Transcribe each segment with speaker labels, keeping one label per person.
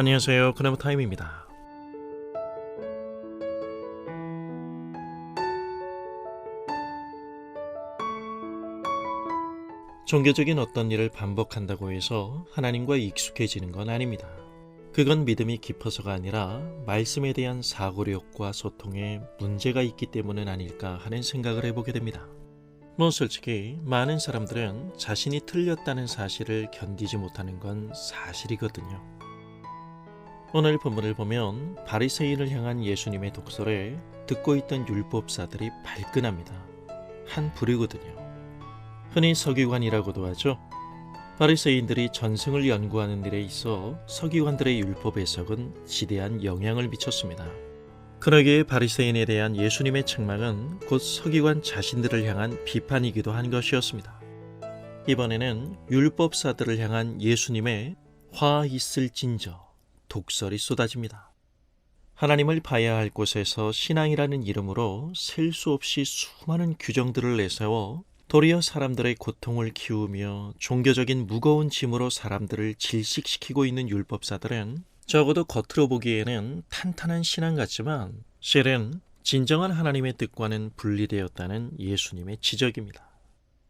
Speaker 1: 안녕하세요. 그나무타임입니다. 종교적인 어떤 일을 반복한다고 해서 하나님과 익숙해지는 건 아닙니다. 그건 믿음이 깊어서가 아니라 말씀에 대한 사고력과 소통에 문제가 있기 때문은 아닐까 하는 생각을 해보게 됩니다. 솔직히 많은 사람들은 자신이 틀렸다는 사실을 견디지 못하는 건 사실이거든요. 오늘 본문을 보면 바리새인을 향한 예수님의 독설에 듣고 있던 율법사들이 발끈합니다. 한 부류거든요. 흔히 서기관이라고도 하죠. 바리새인들이 전승을 연구하는 일에 있어 서기관들의 율법 해석은 지대한 영향을 미쳤습니다. 그러기에 바리새인에 대한 예수님의 책망은 곧 서기관 자신들을 향한 비판이기도 한 것이었습니다. 이번에는 율법사들을 향한 예수님의 화 있을진저 독설이 쏟아집니다. 하나님을 봐야 할 곳에서 신앙이라는 이름으로 셀 수 없이 수많은 규정들을 내세워 도리어 사람들의 고통을 키우며 종교적인 무거운 짐으로 사람들을 질식시키고 있는 율법사들은 적어도 겉으로 보기에는 탄탄한 신앙 같지만 실은 진정한 하나님의 뜻과는 분리되었다는 예수님의 지적입니다.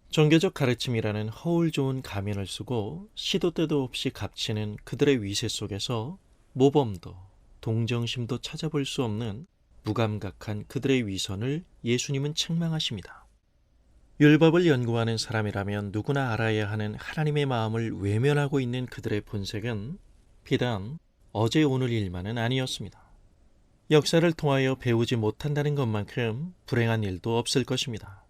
Speaker 1: 종교적 가르침이라는 허울 좋은 가면을 쓰고 시도 때도 없이 값치는 그들의 위세 속에서 모범도 동정심도 찾아볼 수 없는 무감각한 그들의 위선을 예수님은 책망하십니다. 율법을 연구하는 사람이라면 누구나 알아야 하는 하나님의 마음을 외면하고 있는 그들의 본색은 비단 어제 오늘 일만은 아니었습니다. 역사를 통하여 배우지 못한다는 것만큼 불행한 일도 없을 것입니다.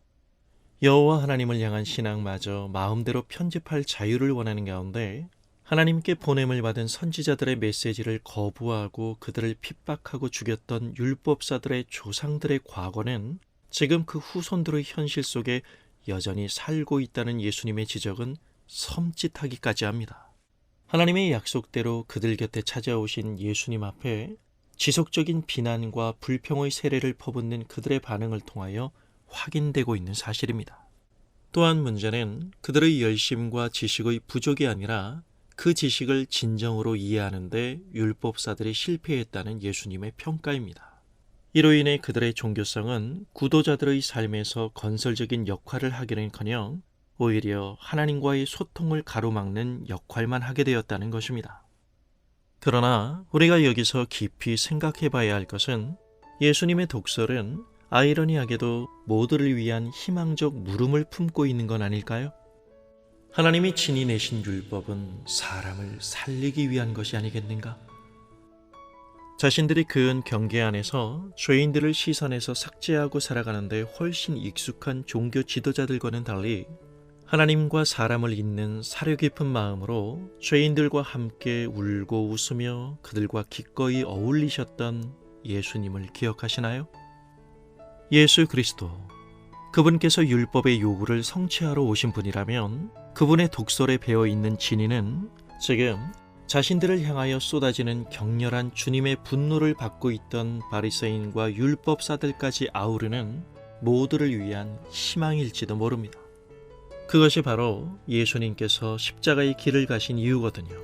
Speaker 1: 여호와 하나님을 향한 신앙마저 마음대로 편집할 자유를 원하는 가운데 하나님께 보냄을 받은 선지자들의 메시지를 거부하고 그들을 핍박하고 죽였던 율법사들의 조상들의 과거는 지금 그 후손들의 현실 속에 여전히 살고 있다는 예수님의 지적은 섬찟하기까지 합니다. 하나님의 약속대로 그들 곁에 찾아오신 예수님 앞에 지속적인 비난과 불평의 세례를 퍼붓는 그들의 반응을 통하여 확인되고 있는 사실입니다. 또한 문제는 그들의 열심과 지식의 부족이 아니라 그 지식을 진정으로 이해하는 데 율법사들이 실패했다는 예수님의 평가입니다. 이로 인해 그들의 종교성은 구도자들의 삶에서 건설적인 역할을 하기는커녕 오히려 하나님과의 소통을 가로막는 역할만 하게 되었다는 것입니다. 그러나 우리가 여기서 깊이 생각해 봐야 할 것은 예수님의 독설은 아이러니하게도 모두를 위한 희망적 물음을 품고 있는 건 아닐까요? 하나님이 친히 내신 율법은 사람을 살리기 위한 것이 아니겠는가? 자신들이 그은 경계 안에서 죄인들을 시선에서 삭제하고 살아가는데 훨씬 익숙한 종교 지도자들과는 달리 하나님과 사람을 잇는 사려 깊은 마음으로 죄인들과 함께 울고 웃으며 그들과 기꺼이 어울리셨던 예수님을 기억하시나요? 예수 그리스도, 그분께서 율법의 요구를 성취하러 오신 분이라면 그분의 독설에 배어있는 진리는 지금 자신들을 향하여 쏟아지는 격렬한 주님의 분노를 받고 있던 바리새인과 율법사들까지 아우르는 모두를 위한 희망일지도 모릅니다. 그것이 바로 예수님께서 십자가의 길을 가신 이유거든요.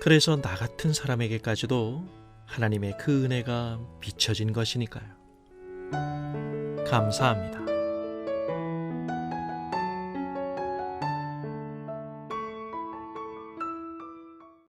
Speaker 1: 그래서 나 같은 사람에게까지도 하나님의 그 은혜가 비춰진 것이니까요. 감사합니다.